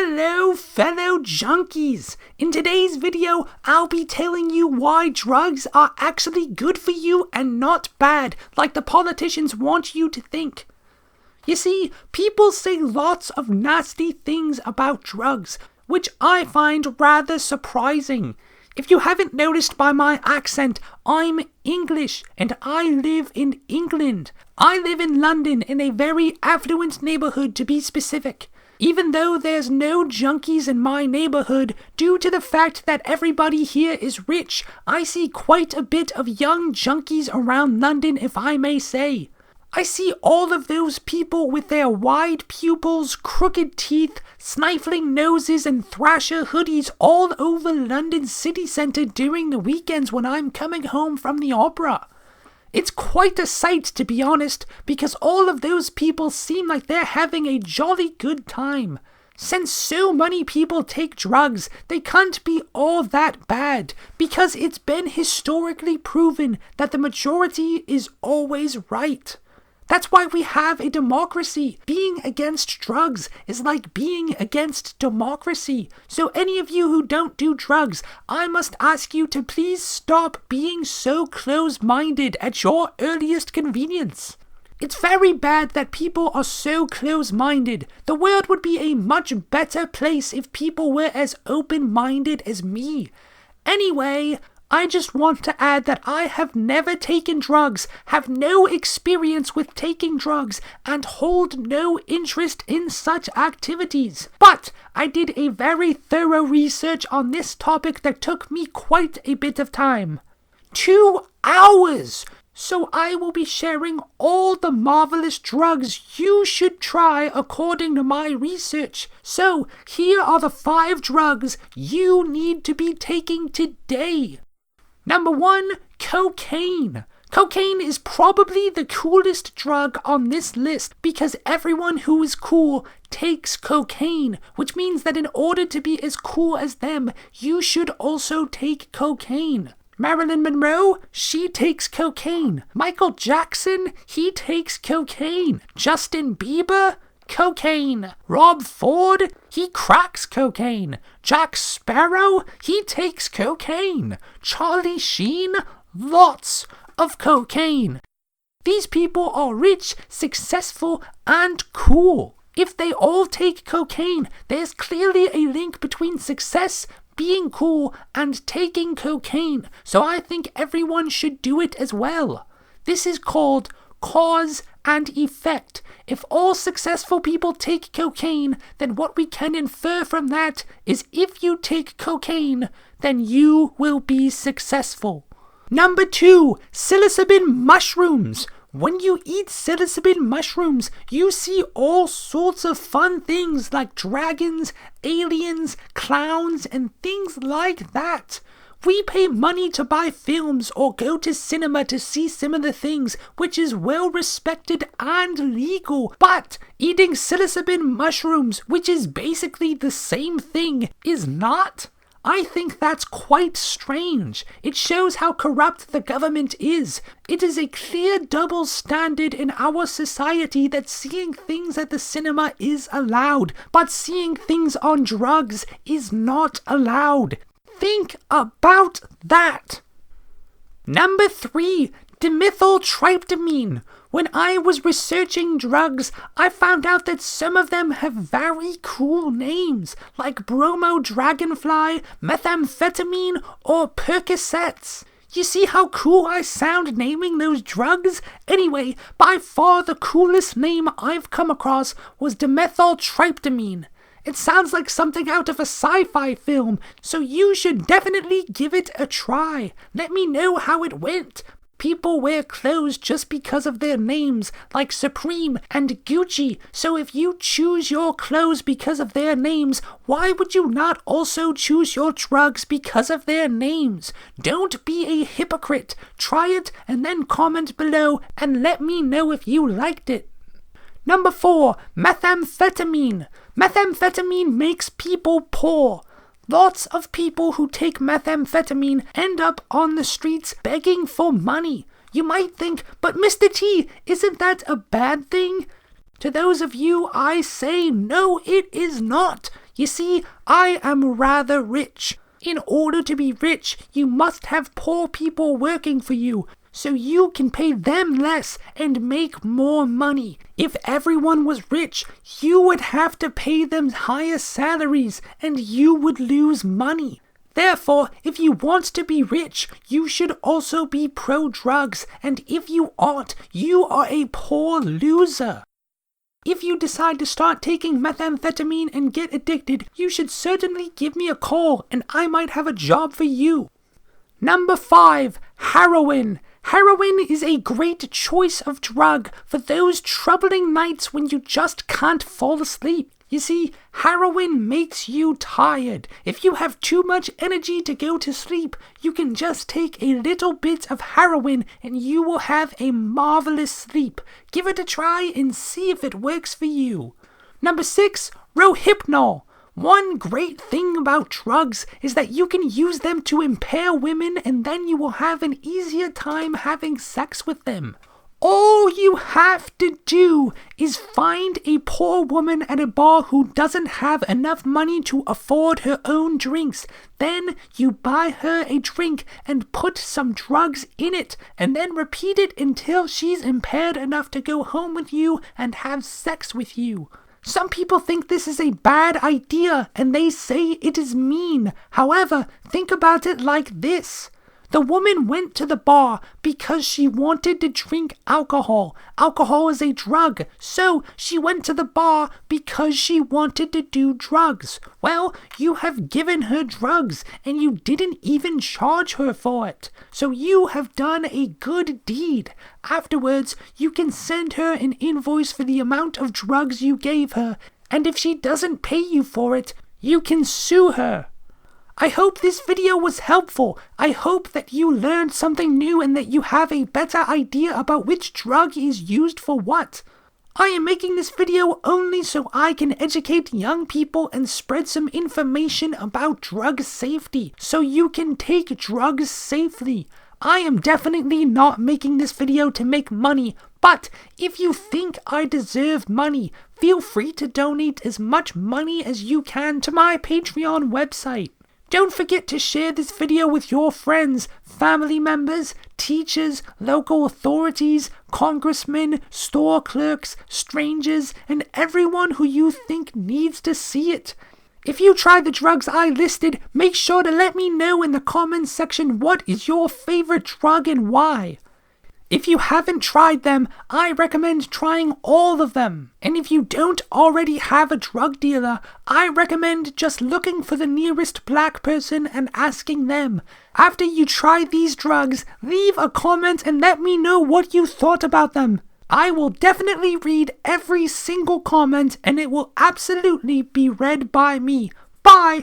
Hello fellow junkies! In today's video, I'll be telling you why drugs are actually good for you and not bad, like the politicians want you to think. You see, people say lots of nasty things about drugs, which I find rather surprising. If you haven't noticed by my accent, I'm English and I live in England. I live in London in a very affluent neighborhood to be specific. Even though there's no junkies in my neighborhood, due to the fact that everybody here is rich, I see quite a bit of young junkies around London, if I may say. I see all of those people with their wide pupils, crooked teeth, sniffling noses and thrasher hoodies all over London city centre during the weekends when I'm coming home from the opera. It's quite a sight, to be honest, because all of those people seem like they're having a jolly good time. Since so many people take drugs, they can't be all that bad, because it's been historically proven that the majority is always right. That's why we have a democracy. Being against drugs is like being against democracy. So any of you who don't do drugs, I must ask you to please stop being so close-minded at your earliest convenience. It's very bad that people are so close-minded. The world would be a much better place if people were as open-minded as me. Anyway, I just want to add that I have never taken drugs, have no experience with taking drugs, and hold no interest in such activities. But I did a very thorough research on this topic that took me quite a bit of time. 2 hours! So I will be sharing all the marvelous drugs you should try according to my research. So here are the 5 drugs you need to be taking today. Number 1, cocaine. Cocaine is probably the coolest drug on this list because everyone who is cool takes cocaine, which means that in order to be as cool as them, you should also take cocaine. Marilyn Monroe, she takes cocaine. Michael Jackson, he takes cocaine. Justin Bieber, cocaine. Rob Ford, he cracks cocaine. Jack Sparrow, he takes cocaine. Charlie Sheen, lots of cocaine. These people are rich, successful, and cool. If they all take cocaine, there's clearly a link between success, being cool, and taking cocaine. So I think everyone should do it as well. This is called cause and effect. If all successful people take cocaine, then what we can infer from that is if you take cocaine, then you will be successful. Number 2, psilocybin mushrooms. When you eat psilocybin mushrooms, you see all sorts of fun things like dragons, aliens, clowns, and things like that. We pay money to buy films or go to cinema to see similar things, which is well respected and legal. But eating psilocybin mushrooms, which is basically the same thing, is not. I think that's quite strange. It shows how corrupt the government is. It is a clear double standard in our society that seeing things at the cinema is allowed, but seeing things on drugs is not allowed. Think about that. Number 3, dimethyltryptamine. When I was researching drugs, I found out that some of them have very cool names, like bromo dragonfly, methamphetamine, or percocets. You see how cool I sound naming those drugs? Anyway, by far the coolest name I've come across was dimethyltryptamine. It sounds like something out of a sci-fi film, so you should definitely give it a try. Let me know how it went. People wear clothes just because of their names, like Supreme and Gucci, so if you choose your clothes because of their names, why would you not also choose your drugs because of their names? Don't be a hypocrite. Try it and then comment below and let me know if you liked it. Number 4, methamphetamine. Methamphetamine makes people poor. Lots of people who take methamphetamine end up on the streets begging for money. You might think, but Mr. T, isn't that a bad thing? To those of you, I say, no, it is not. You see, I am rather rich. In order to be rich, you must have poor people working for you, so you can pay them less and make more money. If everyone was rich, you would have to pay them higher salaries, and you would lose money. Therefore, if you want to be rich, you should also be pro-drugs, and if you aren't, you are a poor loser. If you decide to start taking methamphetamine and get addicted, you should certainly give me a call, and I might have a job for you. Number 5, heroin. Heroin is a great choice of drug for those troubling nights when you just can't fall asleep. You see, heroin makes you tired. If you have too much energy to go to sleep, you can just take a little bit of heroin and you will have a marvelous sleep. Give it a try and see if it works for you. Number 6, Rohypnol. One great thing about drugs is that you can use them to impair women and then you will have an easier time having sex with them. All you have to do is find a poor woman at a bar who doesn't have enough money to afford her own drinks. Then you buy her a drink and put some drugs in it, and then repeat it until she's impaired enough to go home with you and have sex with you. Some people think this is a bad idea and they say it is mean. However, think about it like this. The woman went to the bar because she wanted to drink alcohol. Alcohol is a drug, so she went to the bar because she wanted to do drugs. Well, you have given her drugs and you didn't even charge her for it. So you have done a good deed. Afterwards, you can send her an invoice for the amount of drugs you gave her, and if she doesn't pay you for it, you can sue her. I hope this video was helpful. I hope that you learned something new and that you have a better idea about which drug is used for what. I am making this video only so I can educate young people and spread some information about drug safety, so you can take drugs safely. I am definitely not making this video to make money, but if you think I deserve money, feel free to donate as much money as you can to my Patreon website. Don't forget to share this video with your friends, family members, teachers, local authorities, congressmen, store clerks, strangers, and everyone who you think needs to see it. If you try the drugs I listed, make sure to let me know in the comments section what is your favorite drug and why. If you haven't tried them, I recommend trying all of them. And if you don't already have a drug dealer, I recommend just looking for the nearest black person and asking them. After you try these drugs, leave a comment and let me know what you thought about them. I will definitely read every single comment and it will absolutely be read by me. Bye!